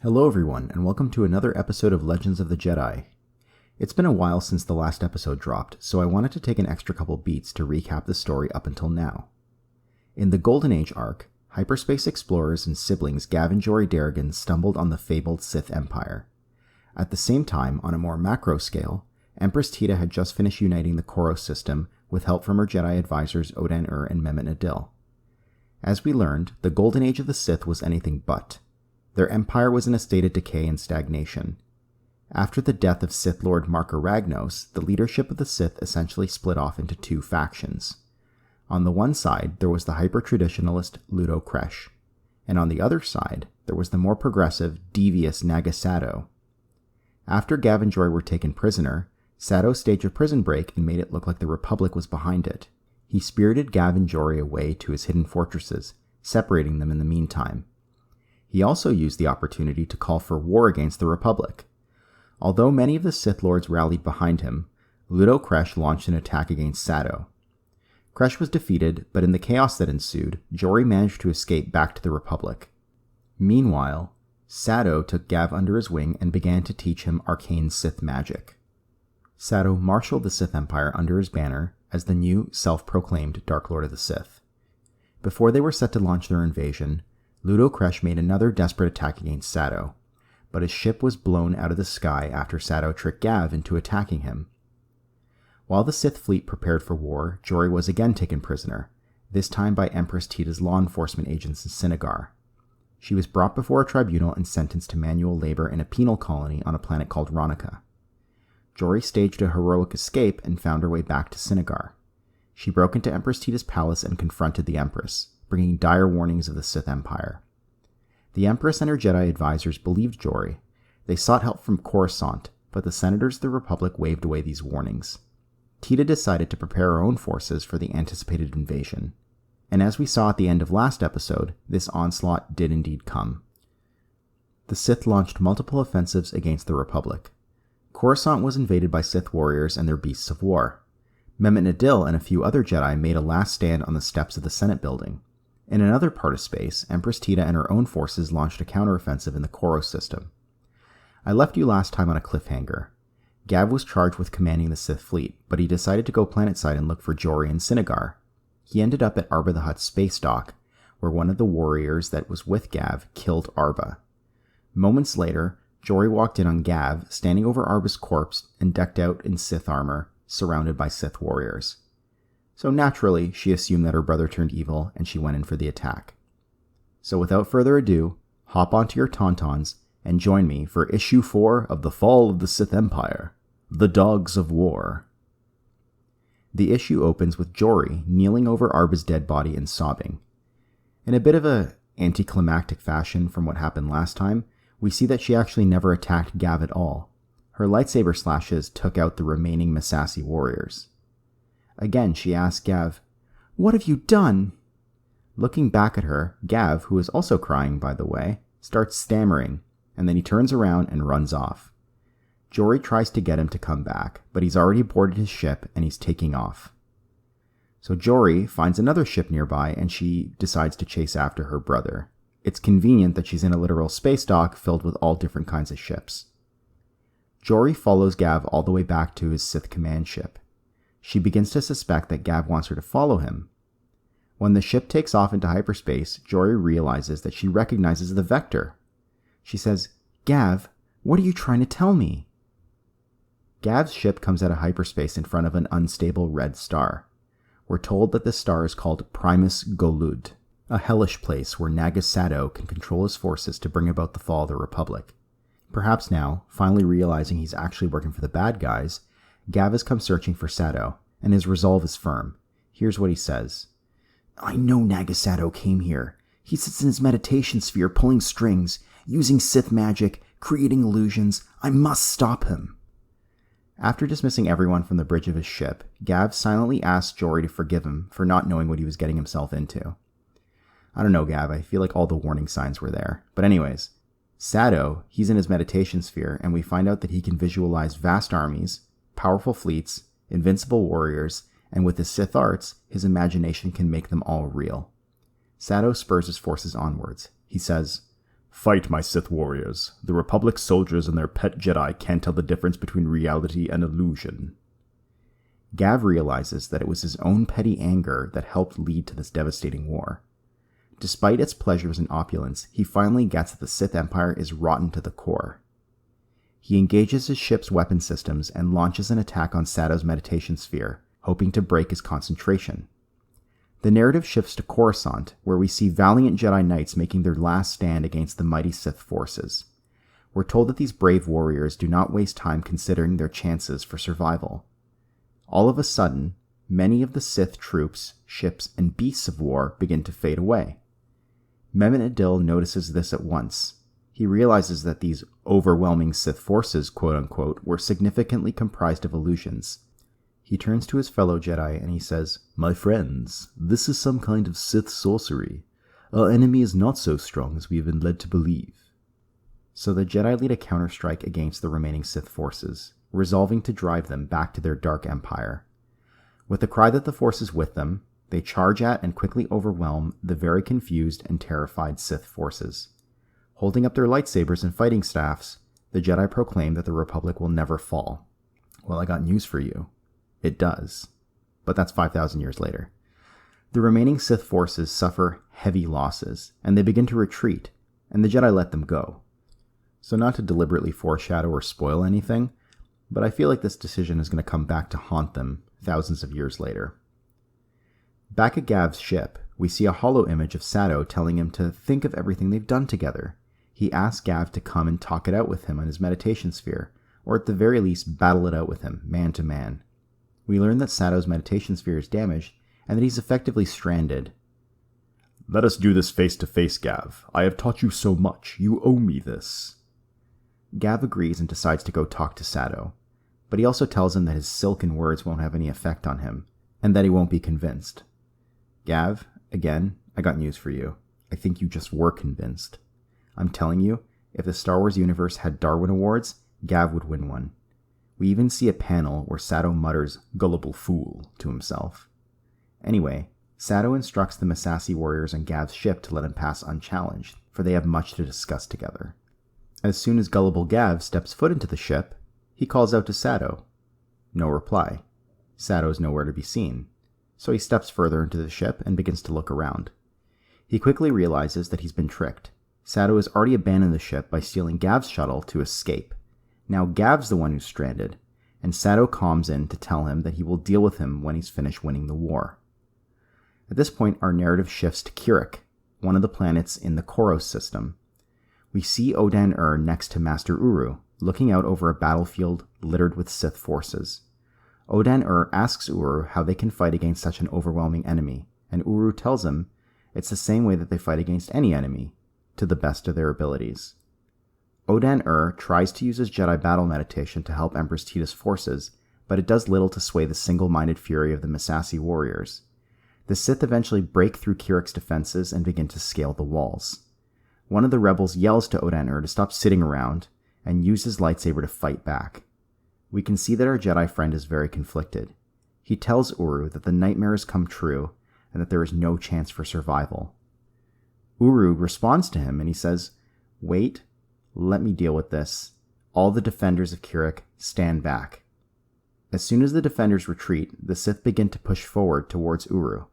Hello everyone, and welcome to another episode of Legends of the Jedi. It's been a while since the last episode dropped, so I wanted to take an extra couple beats to recap the story up until now. In the Golden Age arc, Hyperspace explorers and siblings Gav and Jory Darrigan stumbled on the fabled Sith Empire. At the same time, on a more macro scale, Empress Teta had just finished uniting the Koros system with help from her Jedi advisors Odan-Ur and Mehmet Nadil. As we learned, the Golden Age of the Sith was anything but. Their empire was in a state of decay and stagnation. After the death of Sith Lord Marka Ragnos, the leadership of the Sith essentially split off into two factions. On the one side, there was the hyper-traditionalist Ludo Kresh, and on the other side, there was the more progressive, devious Naga Sato. After Gav and Jory were taken prisoner, Sato staged a prison break and made it look like the Republic was behind it. He spirited Gav and Jory away to his hidden fortresses, separating them in the meantime. He also used the opportunity to call for war against the Republic. Although many of the Sith Lords rallied behind him, Ludo Kresh launched an attack against Sato. Kresh was defeated, but in the chaos that ensued, Jory managed to escape back to the Republic. Meanwhile, Sato took Gav under his wing and began to teach him arcane Sith magic. Sato marshaled the Sith Empire under his banner as the new, self-proclaimed Dark Lord of the Sith. Before they were set to launch their invasion, Ludo Kresh made another desperate attack against Sato, but his ship was blown out of the sky after Sato tricked Gav into attacking him. While the Sith fleet prepared for war, Jory was again taken prisoner, this time by Empress Teta's law enforcement agents in Sinagar. She was brought before a tribunal and sentenced to manual labor in a penal colony on a planet called Ronica. Jory staged a heroic escape and found her way back to Sinagar. She broke into Empress Teta's palace and confronted the Empress, bringing dire warnings of the Sith Empire. The Empress and her Jedi advisors believed Jory. They sought help from Coruscant, but the senators of the Republic waved away these warnings. Teta decided to prepare her own forces for the anticipated invasion. And as we saw at the end of last episode, this onslaught did indeed come. The Sith launched multiple offensives against the Republic. Coruscant was invaded by Sith warriors and their beasts of war. Mehmet Nadil and a few other Jedi made a last stand on the steps of the Senate building. In another part of space, Empress Teta and her own forces launched a counteroffensive in the Koros system. I left you last time on a cliffhanger. Gav was charged with commanding the Sith fleet, but he decided to go planetside and look for Jory and Sinagar. He ended up at Arba the Hutt's space dock, where one of the warriors that was with Gav killed Arba. Moments later, Jory walked in on Gav, standing over Arba's corpse and decked out in Sith armor, surrounded by Sith warriors. So naturally, she assumed that her brother turned evil, and she went in for the attack. So without further ado, hop onto your tauntauns and join me for Issue 4 of The Fall of the Sith Empire, The Dogs of War. The issue opens with Jory kneeling over Arba's dead body and sobbing. In a bit of a anticlimactic fashion from what happened last time, we see that she actually never attacked Gav at all. Her lightsaber slashes took out the remaining Massassi warriors. Again, she asks Gav, "What have you done?" Looking back at her, Gav, who is also crying by the way, starts stammering, and then he turns around and runs off. Jory tries to get him to come back, but he's already boarded his ship and he's taking off. So Jory finds another ship nearby and she decides to chase after her brother. It's convenient that she's in a literal space dock filled with all different kinds of ships. Jory follows Gav all the way back to his Sith command ship. She begins to suspect that Gav wants her to follow him. When the ship takes off into hyperspace, Jory realizes that she recognizes the Vector. She says, "Gav, what are you trying to tell me?" Gav's ship comes out of hyperspace in front of an unstable red star. We're told that this star is called Primus Goluud, a hellish place where Naga Sato can control his forces to bring about the fall of the Republic. Perhaps now, finally realizing he's actually working for the bad guys, Gav has come searching for Sato, and his resolve is firm. Here's what he says. "I know Naga Sato came here. He sits in his meditation sphere pulling strings, using Sith magic, creating illusions. I must stop him." After dismissing everyone from the bridge of his ship, Gav silently asks Jory to forgive him for not knowing what he was getting himself into. I don't know, Gav, I feel like all the warning signs were there. But anyways, Sato, he's in his meditation sphere, and we find out that he can visualize vast armies, powerful fleets, invincible warriors, and with his Sith arts, his imagination can make them all real. Sato spurs his forces onwards. He says, "Fight, my Sith warriors. The Republic's soldiers and their pet Jedi can't tell the difference between reality and illusion." Gav realizes that it was his own petty anger that helped lead to this devastating war. Despite its pleasures and opulence, he finally gets that the Sith Empire is rotten to the core. He engages his ship's weapon systems and launches an attack on Sato's meditation sphere, hoping to break his concentration. The narrative shifts to Coruscant, where we see valiant Jedi Knights making their last stand against the mighty Sith forces. We're told that these brave warriors do not waste time considering their chances for survival. All of a sudden, many of the Sith troops, ships, and beasts of war begin to fade away. Mehmet Adil notices this at once. He realizes that these overwhelming Sith forces, quote-unquote, were significantly comprised of illusions. He turns to his fellow Jedi and he says, "My friends, this is some kind of Sith sorcery. Our enemy is not so strong as we have been led to believe." So the Jedi lead a counterstrike against the remaining Sith forces, resolving to drive them back to their dark empire. With the cry that the Force is with them, they charge at and quickly overwhelm the very confused and terrified Sith forces. Holding up their lightsabers and fighting staffs, the Jedi proclaim that the Republic will never fall. Well, I got news for you. It does. But that's 5,000 years later. The remaining Sith forces suffer heavy losses, and they begin to retreat, and the Jedi let them go. So not to deliberately foreshadow or spoil anything, but I feel like this decision is going to come back to haunt them thousands of years later. Back at Gav's ship, we see a holo image of Sato telling him to think of everything they've done together. He asks Gav to come and talk it out with him on his meditation sphere, or at the very least battle it out with him, man to man. We learn that Sato's meditation sphere is damaged, and that he's effectively stranded. "Let us do this face to face, Gav. I have taught you so much. You owe me this." Gav agrees and decides to go talk to Sato, but he also tells him that his silken words won't have any effect on him, and that he won't be convinced. "Gav, again, I got news for you. I think you just were convinced. I'm telling you, if the Star Wars universe had Darwin Awards, Gav would win one." We even see a panel where Sato mutters, "Gullible fool," to himself. Anyway, Sato instructs the Massassi warriors on Gav's ship to let him pass unchallenged, for they have much to discuss together. As soon as gullible Gav steps foot into the ship, he calls out to Sato. No reply. Sato is nowhere to be seen, so he steps further into the ship and begins to look around. He quickly realizes that he's been tricked. Sato has already abandoned the ship by stealing Gav's shuttle to escape. Now Gav's the one who's stranded, and Sato calms in to tell him that he will deal with him when he's finished winning the war. At this point, our narrative shifts to Kirik, one of the planets in the Koros system. We see Odan next to Master Uru, looking out over a battlefield littered with Sith forces. Odan asks Uru how they can fight against such an overwhelming enemy, and Uru tells him it's the same way that they fight against any enemy, to the best of their abilities. Odan tries to use his Jedi battle meditation to help Empress Tita's forces, but it does little to sway the single-minded fury of the Massassi warriors. The Sith eventually break through Kirik's defenses and begin to scale the walls. One of the rebels yells to Odan to stop sitting around and use his lightsaber to fight back. We can see that our Jedi friend is very conflicted. He tells Uru that the nightmares come true and that there is no chance for survival. Uru responds to him and he says, "Wait, let me deal with this. All the defenders of Kirik, stand back." As soon as the defenders retreat, the Sith begin to push forward towards Uru.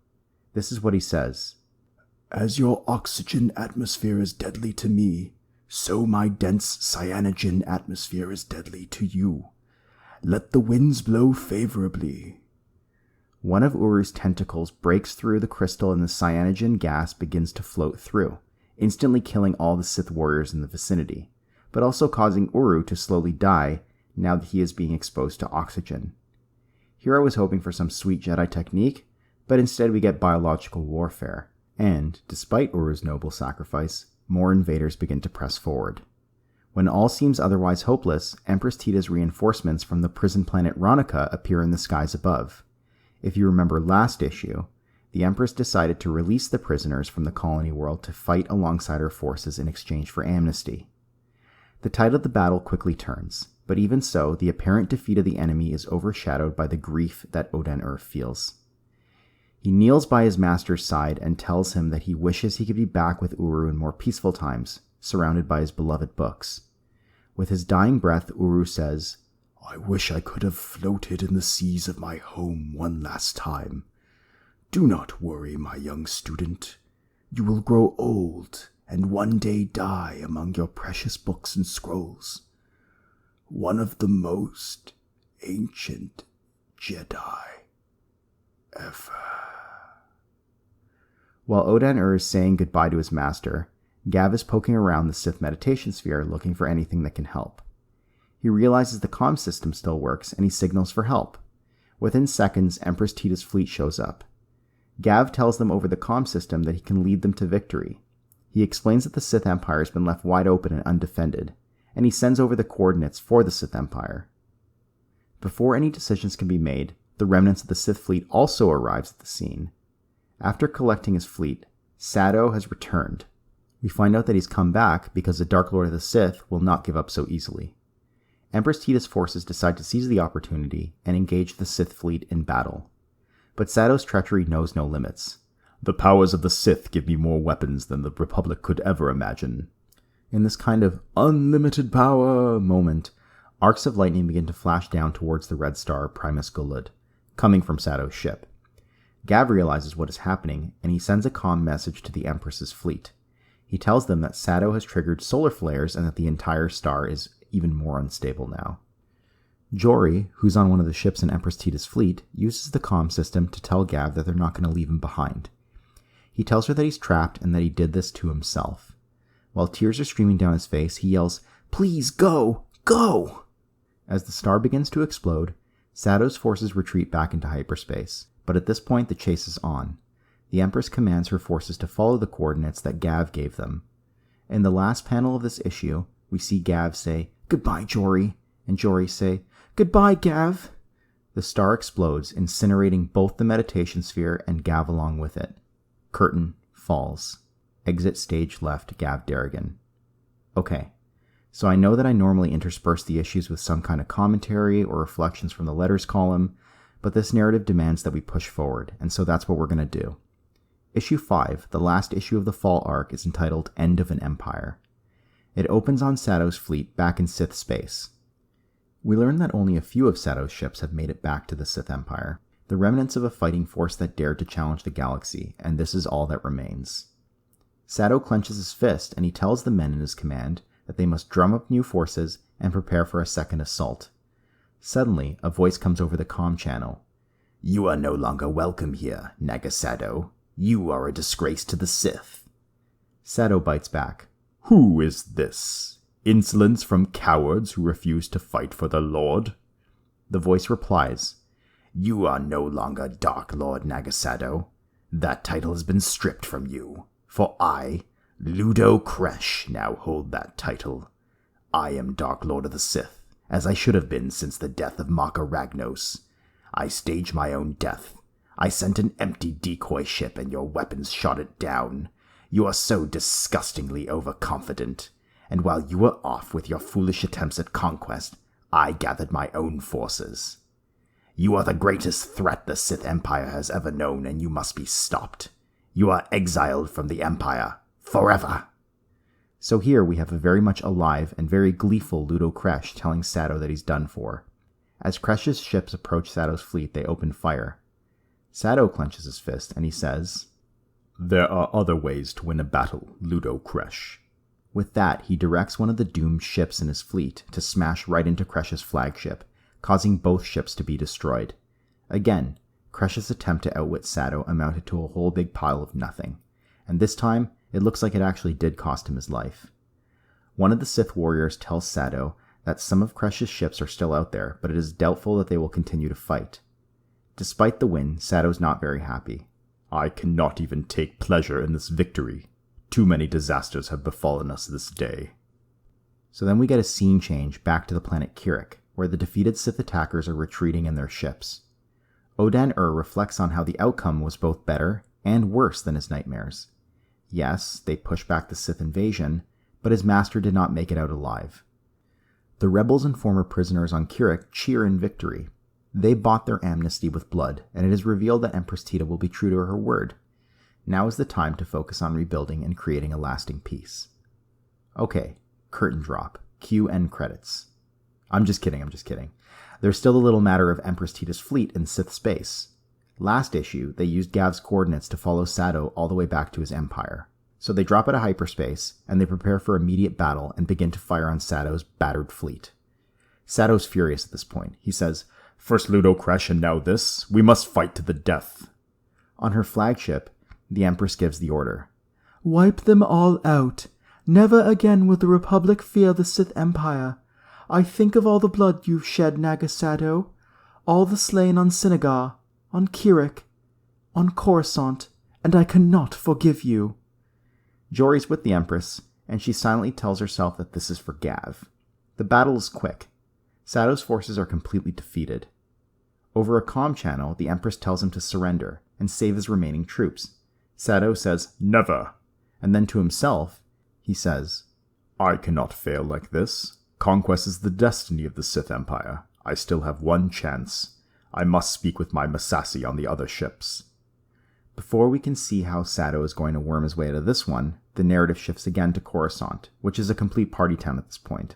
This is what he says. "As your oxygen atmosphere is deadly to me, so my dense cyanogen atmosphere is deadly to you. Let the winds blow favorably." One of Uru's tentacles breaks through the crystal and the cyanogen gas begins to float through, instantly killing all the Sith warriors in the vicinity, but also causing Uru to slowly die now that he is being exposed to oxygen. Here I was hoping for some sweet Jedi technique, but instead we get biological warfare, and, despite Uru's noble sacrifice, more invaders begin to press forward. When all seems otherwise hopeless, Empress Tita's reinforcements from the prison planet Ronica appear in the skies above. If you remember last issue, the Empress decided to release the prisoners from the colony world to fight alongside her forces in exchange for amnesty. The tide of the battle quickly turns, but even so, the apparent defeat of the enemy is overshadowed by the grief that Odan feels. He kneels by his master's side and tells him that he wishes he could be back with Uru in more peaceful times, surrounded by his beloved books. With his dying breath, Uru says, I wish I could have floated in the seas of my home one last time. Do not worry, my young student. You will grow old and one day die among your precious books and scrolls. One of the most ancient Jedi ever. While Odan-Ur is saying goodbye to his master, Gav is poking around the Sith meditation sphere looking for anything that can help. He realizes the comm system still works, and he signals for help. Within seconds, Empress Tita's fleet shows up. Gav tells them over the comm system that he can lead them to victory. He explains that the Sith Empire has been left wide open and undefended, and he sends over the coordinates for the Sith Empire. Before any decisions can be made, the remnants of the Sith fleet also arrives at the scene. After collecting his fleet, Sado has returned. We find out that he's come back because the Dark Lord of the Sith will not give up so easily. Empress Tita's forces decide to seize the opportunity and engage the Sith fleet in battle. But Sado's treachery knows no limits. The powers of the Sith give me more weapons than the Republic could ever imagine. In this kind of unlimited power moment, arcs of lightning begin to flash down towards the red star Primus Goluud, coming from Sado's ship. Gav realizes what is happening, and he sends a comm message to the Empress's fleet. He tells them that Sado has triggered solar flares and that the entire star is even more unstable now. Jory, who's on one of the ships in Empress Tita's fleet, uses the comm system to tell Gav that they're not going to leave him behind. He tells her that he's trapped and that he did this to himself. While tears are streaming down his face, he yells, "Please go! Go!" As the star begins to explode, Sado's forces retreat back into hyperspace, but at this point the chase is on. The Empress commands her forces to follow the coordinates that Gav gave them. In the last panel of this issue, we see Gav say, "Goodbye, Jory," and Jory say, "Goodbye, Gav." The star explodes, incinerating both the meditation sphere and Gav along with it. Curtain falls. Exit stage left, Gav Darrigan. Okay, so I know that I normally intersperse the issues with some kind of commentary or reflections from the letters column, but this narrative demands that we push forward, and so that's what we're going to do. Issue 5, the last issue of the Fall arc, is entitled End of an Empire. It opens on Sado's fleet back in Sith space. We learn that only a few of Sado's ships have made it back to the Sith Empire, the remnants of a fighting force that dared to challenge the galaxy, and this is all that remains. Sado clenches his fist, and he tells the men in his command that they must drum up new forces and prepare for a second assault. Suddenly, a voice comes over the comm channel. "You are no longer welcome here, Nagasado. You are a disgrace to the Sith." Sado bites back. Who is this? Insolence from cowards who refuse to fight for their lord? The voice replies, "You are no longer Dark Lord Nagasado. That title has been stripped from you. For I, Ludo Kresh, now hold that title. I am Dark Lord of the Sith, as I should have been since the death of Maka Ragnos. I staged my own death. I sent an empty decoy ship and your weapons shot it down. You are so disgustingly overconfident. And while you were off with your foolish attempts at conquest, I gathered my own forces. You are the greatest threat the Sith Empire has ever known, and you must be stopped. You are exiled from the Empire, forever." So here we have a very much alive and very gleeful Ludo Kresh telling Sado that he's done for. As Kresh's ships approach Sado's fleet, they open fire. Sado clenches his fist, and he says, "There are other ways to win a battle, Ludo Kresh." With that, he directs one of the doomed ships in his fleet to smash right into Kresh's flagship, causing both ships to be destroyed. Again, Kresh's attempt to outwit Sado amounted to a whole big pile of nothing, and this time, it looks like it actually did cost him his life. One of the Sith warriors tells Sado that some of Kresh's ships are still out there, but it is doubtful that they will continue to fight. Despite the win, Sado's not very happy. "I cannot even take pleasure in this victory. Too many disasters have befallen us this day." So then we get a scene change back to the planet Kirik, where the defeated Sith attackers are retreating in their ships. Odan-Ur reflects on how the outcome was both better and worse than his nightmares. Yes, they pushed back the Sith invasion, but his master did not make it out alive. The rebels and former prisoners on Kirik cheer in victory. They bought their amnesty with blood, and it is revealed that Empress Tita will be true to her word. Now is the time to focus on rebuilding and creating a lasting peace. Okay, curtain drop. Cue end credits. I'm just kidding. There's still the little matter of Empress Tita's fleet in Sith space. Last issue, they used Gav's coordinates to follow Sato all the way back to his empire. So they drop out of hyperspace, and they prepare for immediate battle and begin to fire on Sato's battered fleet. Sato's furious at this point. He says, "First Ludo Kresh and now this. We must fight to the death." On her flagship, the Empress gives the order. "Wipe them all out. Never again will the Republic fear the Sith Empire. I think of all the blood you've shed, Nagasato. All the slain on Sinagar, on Kirik, on Coruscant, and I cannot forgive you." Jory's with the Empress, and she silently tells herself that this is for Gav. The battle is quick. Sato's forces are completely defeated. Over a comm channel, the Empress tells him to surrender and save his remaining troops. Sato says, "Never." And then to himself, he says, "I cannot fail like this. Conquest is the destiny of the Sith Empire. I still have one chance. I must speak with my Massassi on the other ships." Before we can see how Sato is going to worm his way out of this one, the narrative shifts again to Coruscant, which is a complete party town at this point.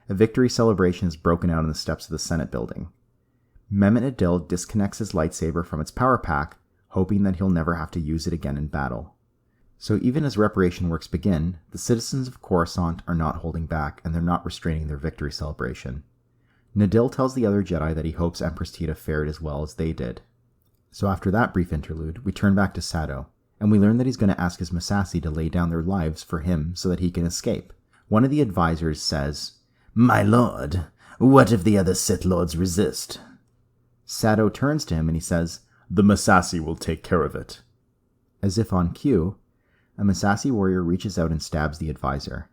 A victory celebration is broken out on the steps of the Senate building. Mehmet Adil disconnects his lightsaber from its power pack, hoping that he'll never have to use it again in battle. So even as reparation works begin, the citizens of Coruscant are not holding back, and they're not restraining their victory celebration. Nadil tells the other Jedi that he hopes Empress Tita fared as well as they did. So after that brief interlude, we turn back to Sato, and we learn that he's going to ask his Massassi to lay down their lives for him so that he can escape. One of the advisors says, "My lord, what if the other Sith Lords resist?" Sato turns to him and he says, "The Massassi will take care of it." As if on cue, a Massassi warrior reaches out and stabs the advisor.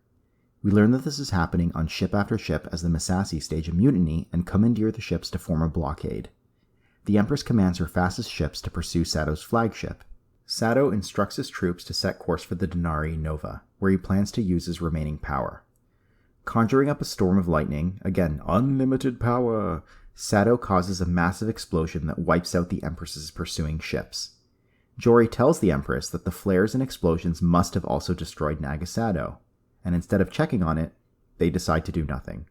We learn that this is happening on ship after ship as the Massassi stage a mutiny and commandeer the ships to form a blockade. The Empress commands her fastest ships to pursue Sato's flagship. Sato instructs his troops to set course for the Denarii Nova, where he plans to use his remaining power. Conjuring up a storm of lightning, again, unlimited power, Sato causes a massive explosion that wipes out the Empress's pursuing ships. Jory tells the Empress that the flares and explosions must have also destroyed Nagasato, and instead of checking on it, they decide to do nothing.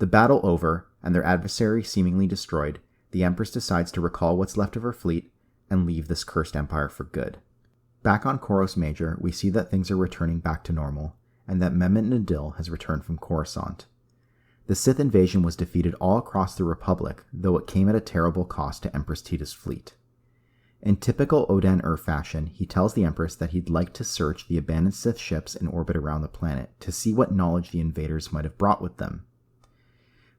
The battle over, and their adversary seemingly destroyed, the Empress decides to recall what's left of her fleet and leave this cursed empire for good. Back on Koros Major, we see that things are returning back to normal, and that Mehmet Nadil has returned from Coruscant. The Sith invasion was defeated all across the Republic, though it came at a terrible cost to Empress Tita's fleet. In typical Odan fashion, he tells the Empress that he'd like to search the abandoned Sith ships in orbit around the planet to see what knowledge the invaders might have brought with them.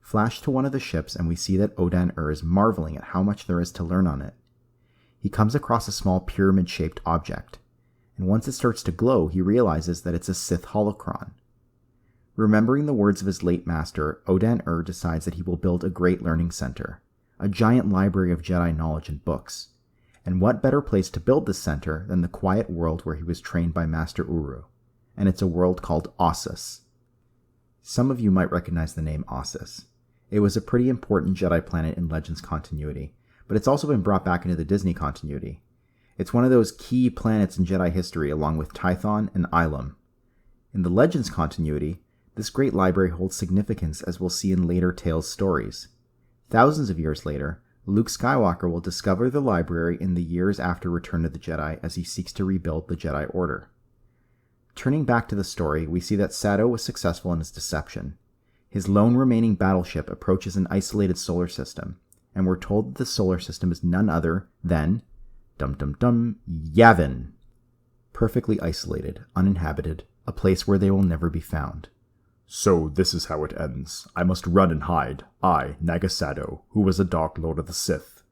Flash to one of the ships and we see that Odan is marveling at how much there is to learn on it. He comes across a small pyramid-shaped object, and once it starts to glow, he realizes that it's a Sith holocron. Remembering the words of his late master, Odan decides that he will build a great learning center, a giant library of Jedi knowledge and books. And what better place to build this center than the quiet world where he was trained by Master Uru, and it's a world called Ossus. Some of you might recognize the name Ossus. It was a pretty important Jedi planet in Legends continuity, but it's also been brought back into the Disney continuity. It's one of those key planets in Jedi history along with Tython and Ilum. In the Legends continuity, this great library holds significance as we'll see in later Tales stories. Thousands of years later, Luke Skywalker will discover the library in the years after Return of the Jedi as he seeks to rebuild the Jedi Order. Turning back to the story, we see that Sato was successful in his deception. His lone remaining battleship approaches an isolated solar system, and we're told that the solar system is none other than Yavin. Perfectly isolated, uninhabited, a place where they will never be found. "So this is how it ends. I must run and hide. I, Nagasato, who was a Dark Lord of the Sith."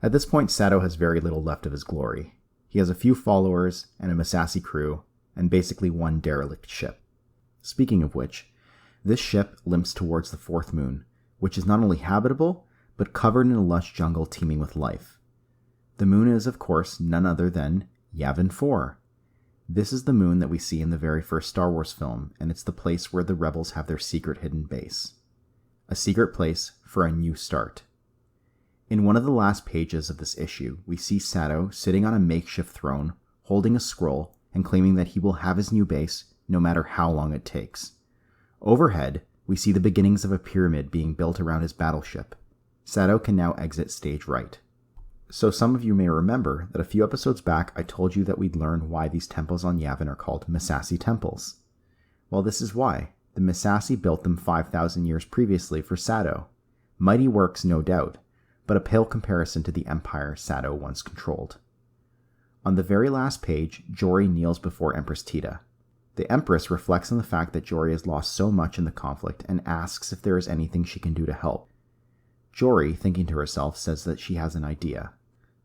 At this point, Sato has very little left of his glory. He has a few followers and a Massassi crew, and basically one derelict ship. Speaking of which, this ship limps towards the fourth moon, which is not only habitable, but covered in a lush jungle teeming with life. The moon is, of course, none other than Yavin 4. This is the moon that we see in the very first Star Wars film, and it's the place where the rebels have their secret hidden base. A secret place for a new start. In one of the last pages of this issue, we see Sato sitting on a makeshift throne, holding a scroll, and claiming that he will have his new base no matter how long it takes. Overhead, we see the beginnings of a pyramid being built around his battleship. Sato can now exit stage right. So some of you may remember that a few episodes back I told you that we'd learn why these temples on Yavin are called Massassi temples. Well, this is why. The Massassi built them 5,000 years previously for Sato. Mighty works, no doubt, but a pale comparison to the empire Sato once controlled. On the very last page, Jory kneels before Empress Tita. The Empress reflects on the fact that Jory has lost so much in the conflict and asks if there is anything she can do to help. Jory, thinking to herself, says that she has an idea.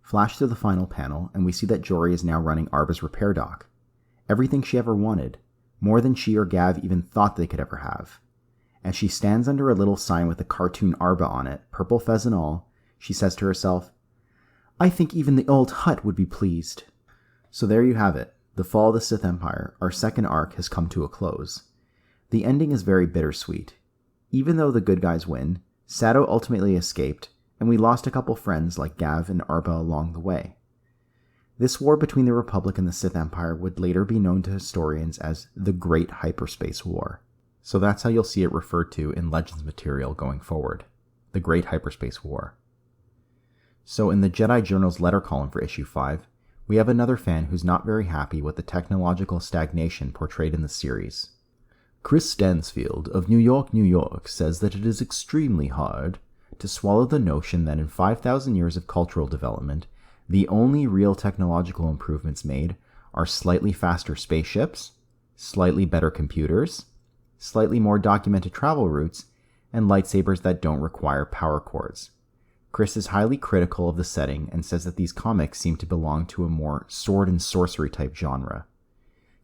Flash to the final panel, and we see that Jory is now running Arba's repair dock. Everything she ever wanted, more than she or Gav even thought they could ever have. As she stands under a little sign with a cartoon Arba on it, purple fez and all, she says to herself, "I think even the old Hutt would be pleased." So there you have it. The Fall of the Sith Empire, our second arc, has come to a close. The ending is very bittersweet. Even though the good guys win, Sato ultimately escaped, and we lost a couple friends like Gav and Arba along the way. This war between the Republic and the Sith Empire would later be known to historians as the Great Hyperspace War. So that's how you'll see it referred to in Legends material going forward. The Great Hyperspace War. So in the Jedi Journal's letter column for issue 5, we have another fan who's not very happy with the technological stagnation portrayed in the series. Chris Stansfield of New York, New York says that it is extremely hard to swallow the notion that in 5,000 years of cultural development, the only real technological improvements made are slightly faster spaceships, slightly better computers, slightly more documented travel routes, and lightsabers that don't require power cords. Chris is highly critical of the setting and says that these comics seem to belong to a more sword and sorcery type genre.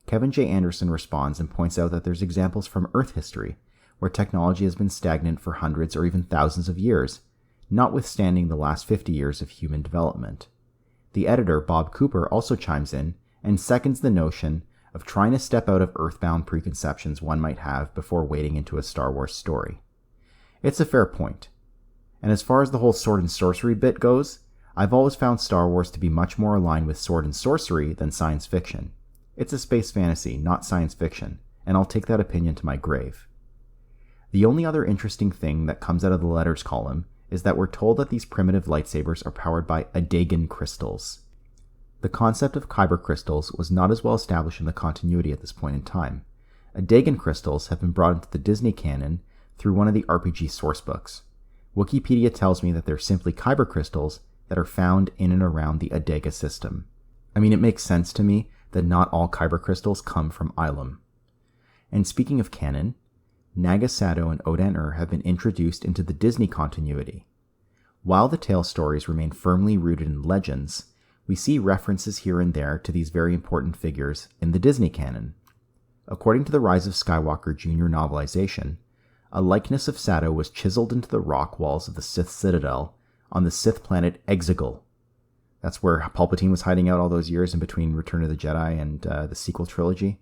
Kevin J. Anderson responds and points out that there's examples from Earth history where technology has been stagnant for hundreds or even thousands of years, notwithstanding the last 50 years of human development. The editor, Bob Cooper, also chimes in and seconds the notion of trying to step out of earthbound preconceptions one might have before wading into a Star Wars story. It's a fair point. And as far as the whole sword and sorcery bit goes, I've always found Star Wars to be much more aligned with sword and sorcery than science fiction. It's a space fantasy, not science fiction, and I'll take that opinion to my grave. The only other interesting thing that comes out of the letters column is that we're told that these primitive lightsabers are powered by Adegan crystals. The concept of Kyber crystals was not as well established in the continuity at this point in time. Adegan crystals have been brought into the Disney canon through one of the RPG sourcebooks. Wikipedia tells me that they're simply Kyber crystals that are found in and around the Adega system. I mean, it makes sense to me that not all Kyber crystals come from Ilum. And speaking of canon, Naga Sato and Odan have been introduced into the Disney continuity. While the tale stories remain firmly rooted in legends, we see references here and there to these very important figures in the Disney canon. According to the Rise of Skywalker Jr. novelization, a likeness of Sato was chiseled into the rock walls of the Sith Citadel on the Sith planet Exegol. That's where Palpatine was hiding out all those years in between Return of the Jedi and the sequel trilogy.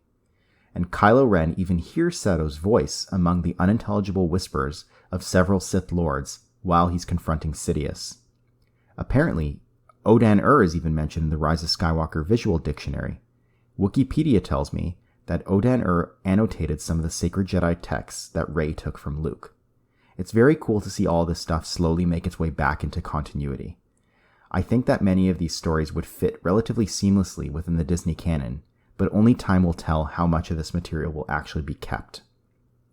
And Kylo Ren even hears Sato's voice among the unintelligible whispers of several Sith Lords while he's confronting Sidious. Apparently, Odan is even mentioned in the Rise of Skywalker visual dictionary. Wikipedia tells me that Odan annotated some of the sacred Jedi texts that Rey took from Luke. It's very cool to see all this stuff slowly make its way back into continuity. I think that many of these stories would fit relatively seamlessly within the Disney canon, but only time will tell how much of this material will actually be kept.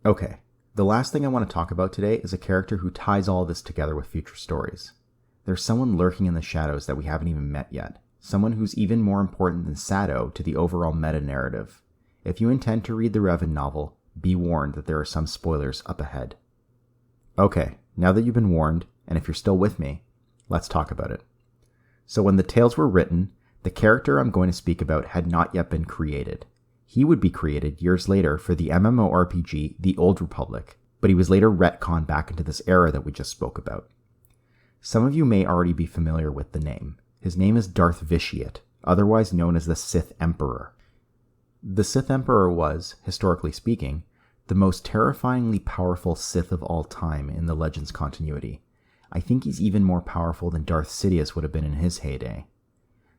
Okay, the last thing I want to talk about today is a character who ties all this together with future stories. There's someone lurking in the shadows that we haven't even met yet, someone who's even more important than Sato to the overall meta-narrative. If you intend to read the Revan novel, be warned that there are some spoilers up ahead. Okay, now that you've been warned, and if you're still with me, let's talk about it. So when the tales were written, the character I'm going to speak about had not yet been created. He would be created years later for the MMORPG The Old Republic, but he was later retconned back into this era that we just spoke about. Some of you may already be familiar with the name. His name is Darth Vitiate, otherwise known as the Sith Emperor. The Sith Emperor was, historically speaking, the most terrifyingly powerful Sith of all time in the Legends continuity. I think he's even more powerful than Darth Sidious would have been in his heyday.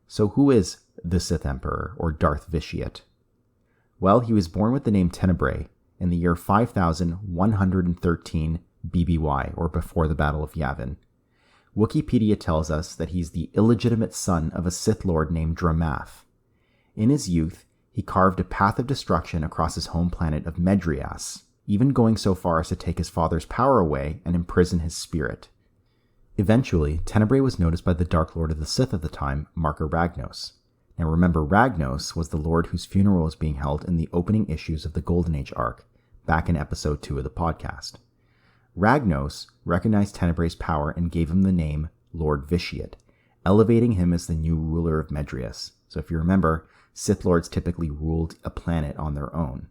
So who is the Sith Emperor, or Darth Vitiate? Well, he was born with the name Tenebrae in the year 5113 BBY, or before the Battle of Yavin. Wikipedia tells us that he's the illegitimate son of a Sith Lord named Dramath. In his youth, he carved a path of destruction across his home planet of Medriaas, even going so far as to take his father's power away and imprison his spirit. Eventually, Tenebrae was noticed by the Dark Lord of the Sith at the time, Marker Ragnos. Now remember, Ragnos was the Lord whose funeral was being held in the opening issues of the Golden Age arc, back in episode 2 of the podcast. Ragnos recognized Tenebrae's power and gave him the name Lord Vitiate, elevating him as the new ruler of Medriaas. So if you remember, Sith Lords typically ruled a planet on their own.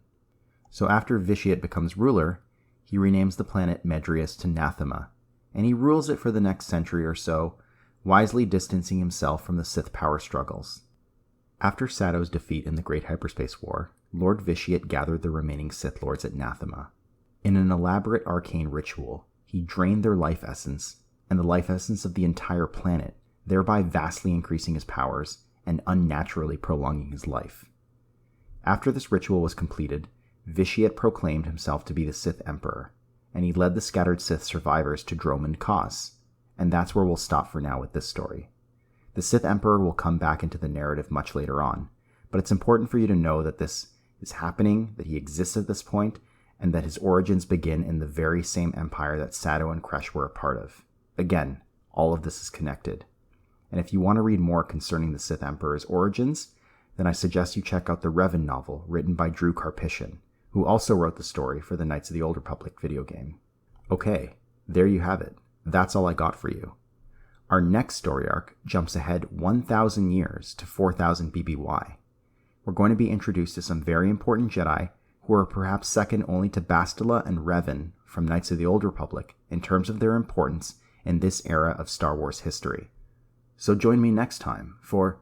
So after Vitiate becomes ruler, he renames the planet Medriaas to Nathema, and he rules it for the next century or so, wisely distancing himself from the Sith power struggles. After Sato's defeat in the Great Hyperspace War, Lord Vitiate gathered the remaining Sith Lords at Nathema. In an elaborate arcane ritual, he drained their life essence, and the life essence of the entire planet, thereby vastly increasing his powers and unnaturally prolonging his life. After this ritual was completed, Vitiate proclaimed himself to be the Sith Emperor, and he led the scattered Sith survivors to Dromund Kaas, and that's where we'll stop for now with this story. The Sith Emperor will come back into the narrative much later on, but it's important for you to know that this is happening, that he exists at this point, and that his origins begin in the very same empire that Sato and Kresh were a part of. Again, all of this is connected. And if you want to read more concerning the Sith Emperor's origins, then I suggest you check out the Revan novel written by Drew Karpyshyn, who also wrote the story for the Knights of the Old Republic video game. Okay, there you have it. That's all I got for you. Our next story arc jumps ahead 1,000 years to 4,000 BBY. We're going to be introduced to some very important Jedi who are perhaps second only to Bastila and Revan from Knights of the Old Republic in terms of their importance in this era of Star Wars history. So join me next time for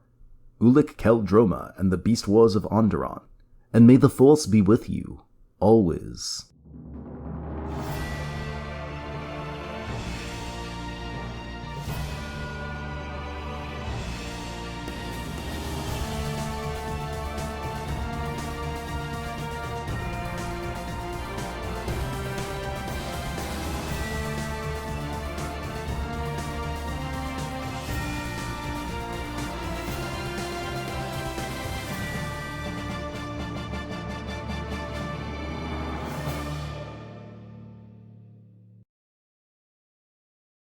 Ulic Kel Droma and the Beast Wars of Onderon, and may the Force be with you, always.